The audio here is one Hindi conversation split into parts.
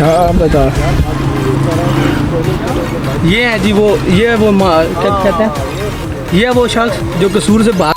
हाँ बता। ये है जी वो, ये वो क्या कहते हैं, ये वो शख्स जो कसूर से बाहर।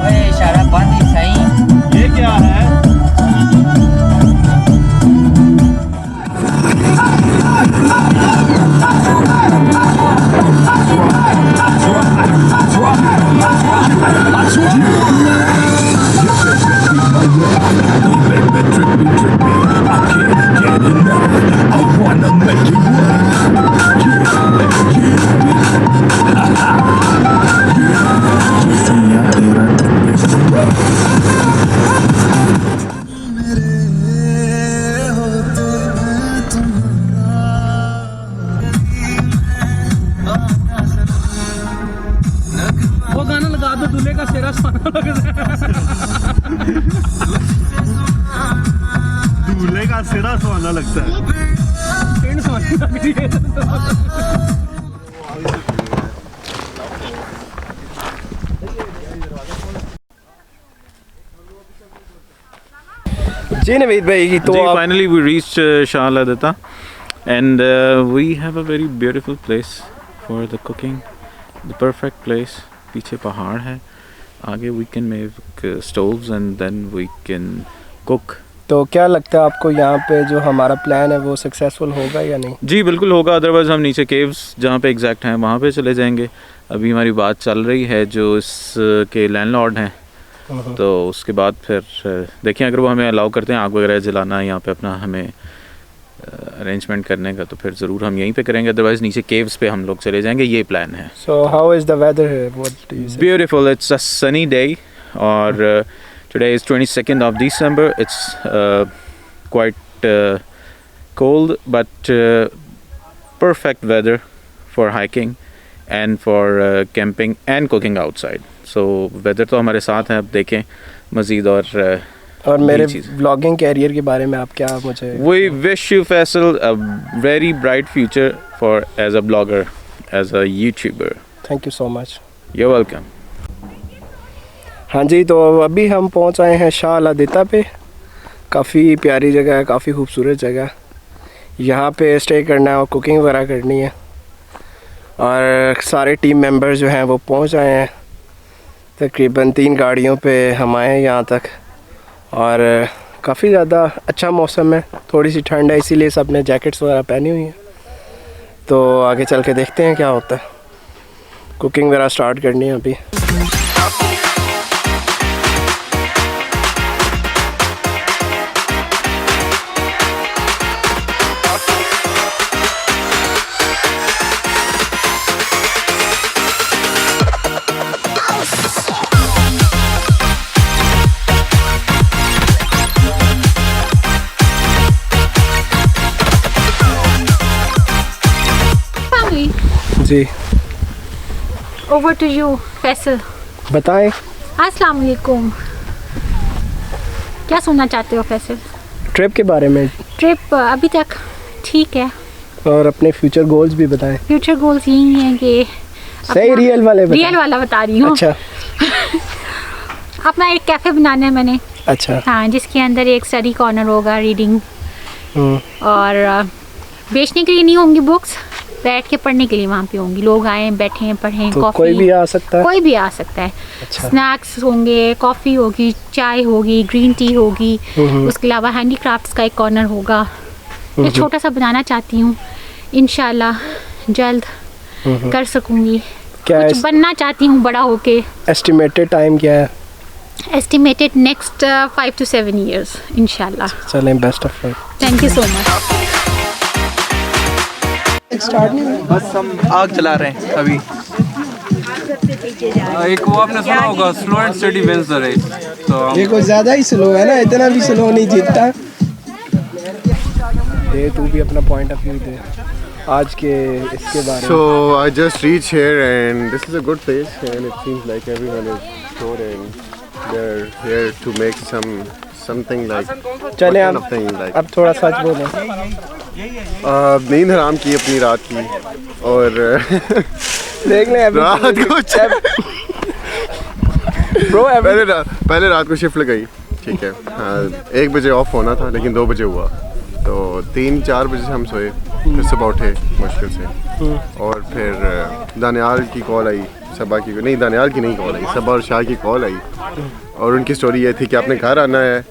ओए इशारा बंद ही सही। ये क्या है? वो गाना लगा दो, दूल्हे का सेरा सोना दूल्हे का सिरा सोना लगता है। जी नवीद भाई तो finally we reached Shah Ditta and we have a very beautiful place for the cooking, the perfect place. पीछे पहाड़ है, आगे we can make stoves and then we can cook. तो क्या लगता है आपको यहाँ पे जो हमारा प्लान है वो सक्सेसफुल होगा या नहीं? जी बिल्कुल होगा, अदरवाइज़ हम नीचे केव्स जहाँ पे एग्जैक्ट हैं वहाँ पे चले जाएंगे। अभी हमारी बात चल रही है जो इसके लैंडलॉर्ड हैं, तो उसके बाद फिर देखिए अगर वो हमें अलाउ करते हैं आग वगैरह जलाना यहाँ पे अपना हमें अरेंजमेंट करने का, तो फिर ज़रूर हम यहीं पे करेंगे, अदरवाइज़ नीचे केव्स पे हम लोग चले जाएंगे, ये प्लान है। So how is the weather here? What do you say? Beautiful, it's a sunny day और today is 22nd of December. It's quite cold but perfect weather for hiking and for camping and cooking outside. So weather तो हमारे साथ है, अब देखें मज़ीद और मेरे व्लॉगिंग कैरियर के बारे में आप क्या मुझे? We wish you Faisal a very bright future for as a blogger, as a YouTuber. Thank you so much. You're welcome. हाँ जी, तो अभी हम पहुँच आए हैं शाह दित्ता पे। काफ़ी प्यारी जगह है, काफ़ी खूबसूरत जगह। यहाँ पे स्टे करना है और कुकिंग वगैरह करनी है, और सारे टीम मेंबर्स जो हैं वो पहुँच आए हैं। तकरीबन 3 गाड़ियों पे हम आए हैं यहाँ तक, और काफ़ी ज़्यादा अच्छा मौसम है, थोड़ी सी ठंड है, इसीलिए सब ने जैकेट्स वगैरह पहनी हुई हैं। तो आगे चल के देखते हैं क्या होता है। कुकिंग वगैरह स्टार्ट करनी है अभी। जी ओवर टू यू फैसल, बताएं। अस्सलाम वालेकुम। क्या सुनना चाहते हो फैसल? ट्रिप के बारे में। ट्रिप अभी तक ठीक है, और अपने फ्यूचर गोल्स भी बताएं। फ्यूचर गोल्स यही हैं कि सही रियल वाले बताएं। रियल वाला बता रही हूँ। अच्छा अपना एक कैफ़े बनाना है मैंने। अच्छा हाँ, जिसके अंदर एक स्टडी कॉर्नर होगा, रीडिंग, और बेचने के लिए नहीं होंगी बुक्स, बैठ के पढ़ने के लिए वहाँ पे होंगी। लोग आए बैठें पढ़ें, तो कॉफ़ी, कोई भी आ सकता है? कोई भी आ सकता है। अच्छा। स्नैक्स होंगे, कॉफ़ी होगी, चाय होगी, ग्रीन टी होगी, उसके अलावा हैंडीक्राफ्ट्स का एक कॉर्नर होगा। ये छोटा सा बनाना चाहती हूँ, इंशाल्लाह जल्द कर सकूँगी। कुछ बनना चाहती हूँ बड़ा होके। एस्टिमेटेड टाइम क्या है? एस्टिमेटेड नेक्स्ट 5 to 7 years इंशाल्लाह। चलें, best of luck. Thank you so much. Start नहीं हुआ, बस हम आग जला रहे हैं अभी। एक वो आपने सुना होगा, slow and steady wins the race. तो ये कुछ ज़्यादा ही स्लो है ना, इतना भी स्लो नहीं जीतता। दे तू भी अपना पॉइंट ऑफ व्यू दे। आज के इसके बारे में? So I just reached here and this is a good place and it seems like everyone is good and they're here to make something like चले what kind आप of thing like अब थोड़ा सच बोलें। नींद हराम की अपनी रात की और देख लें अभी रात को ब्रो पहले रात को शिफ्ट लगाई, ठीक है। हाँ 1 बजे ऑफ होना था लेकिन 2 बजे हुआ, तो 3-4 बजे से हम सोए, फिर सुबह उठे मुश्किल से। और फिर दानियाल की कॉल आई, सबा की नहीं, दानियाल की नहीं कॉल आई, सबा और शाह की कॉल आई और उनकी स्टोरी ये थी कि आपने घर आना है,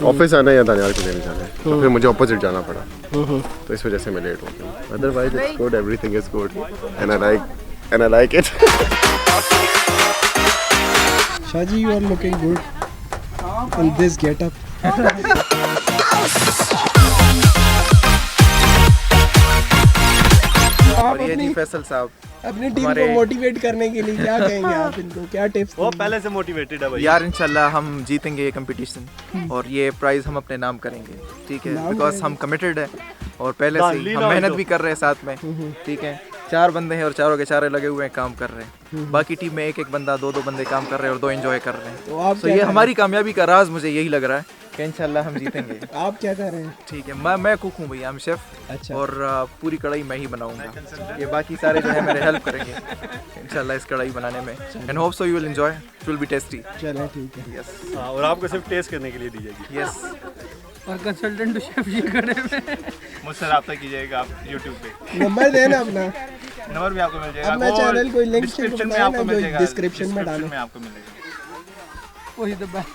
ऑफिस आना है या दानियाल को लेने जाना है। तो फिर मुझे ऑपोजिट जाना पड़ा, तो इस वजह से मैं लेट हो गया। Otherwise it's good, everything is good and I like it. Shah ji, you are looking good in this getup. और ये जी फैसल साहब अपनी टीम को मोटिवेट करने के लिए क्या कहेंगे आप इनको, क्या टिप्स? वो पहले से मोटिवेटेड है भाई। यार इंशाल्लाह हम जीतेंगे ये कंपटीशन और ये प्राइज हम अपने नाम करेंगे, ठीक है, बिकॉज हम कमिटेड है और पहले से हम मेहनत भी कर रहे हैं साथ में, ठीक है। 4 बंदे हैं और चारों के चारे लगे हुए हैं, काम कर रहे हैं। बाकी टीम में 1-1 बंदा, 2-2 बंदे काम कर रहे हैं और 2 एंजॉय कर रहे हैं। तो ये हमारी कामयाबी का राज मुझे यही लग रहा है कि इंशाल्लाह हम जीतेंगे। आप क्या कर रहे हैं? ठीक है, मैं कुक हूँ भैया, हम शेफ। अच्छा। और पूरी कढ़ाई मैं ही बनाऊंगा, ये बाकी सारे जो है मेरे हेल्प करेंगे इंशाल्लाह इस कढ़ाई बनाने में। And hope so you will enjoy, it will be tasty. चलो ठीक है। यस और आपको सिर्फ टेस्ट करने के लिए दी जाएगी। यस और कंसल्टेंट तो शेफ जी करने में मुझसे रब्ता कीजिएगा आप यूट्यूब पे, नंबर देना अपना, नंबर भी आपको मिल जाएगा। अपना वो चैनल कोई लिंक डिस्क्रिप्शन में बताना आपको जो मिल जाएगा, डिस्क्रिप्शन में डालो। में आपको मिलेगा। वही तो बात।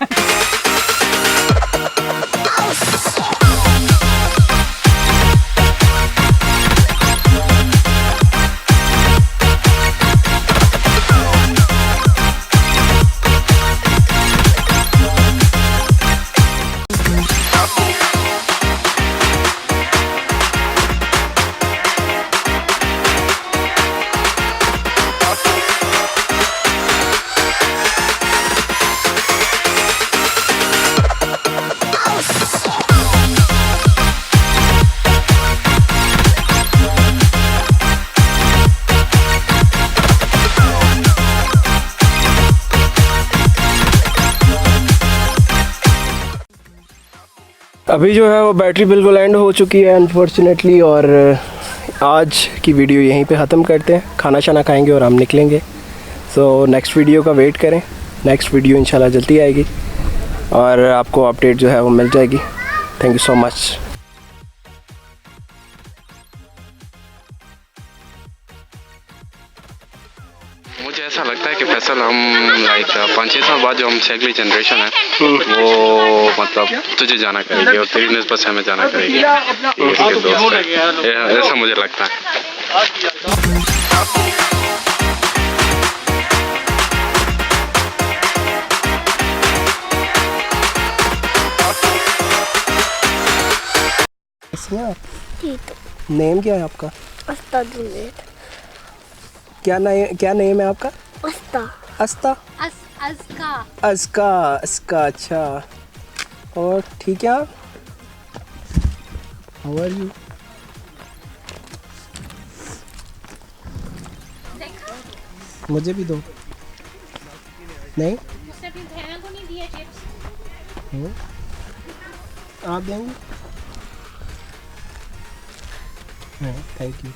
अभी जो है वो बैटरी बिल्कुल एंड हो चुकी है अनफॉर्चुनेटली, और आज की वीडियो यहीं पे ख़त्म करते हैं। खाना शाना खाएंगे और हम निकलेंगे। सो नेक्स्ट वीडियो का वेट करें, नेक्स्ट वीडियो इंशाल्लाह जल्दी आएगी और आपको अपडेट जो है वो मिल जाएगी। Thank you so much. मुझे ऐसा लगता है कि फैसल हम लाइक 5-6 साल बाद जो हम अगली जनरेशन है वो मतलब तुझे जाना करेगी और तेरी नस्बत से हमें जाना करेगी, इसके दोस्त है, ऐसा मुझे लगता है। नेम क्या है आपका? क्या नेम है आपका? अस्ता। अस्का। अच्छा, और ठीक है। How are you? मुझे भी दो। नहीं आप देंगे? Thank you.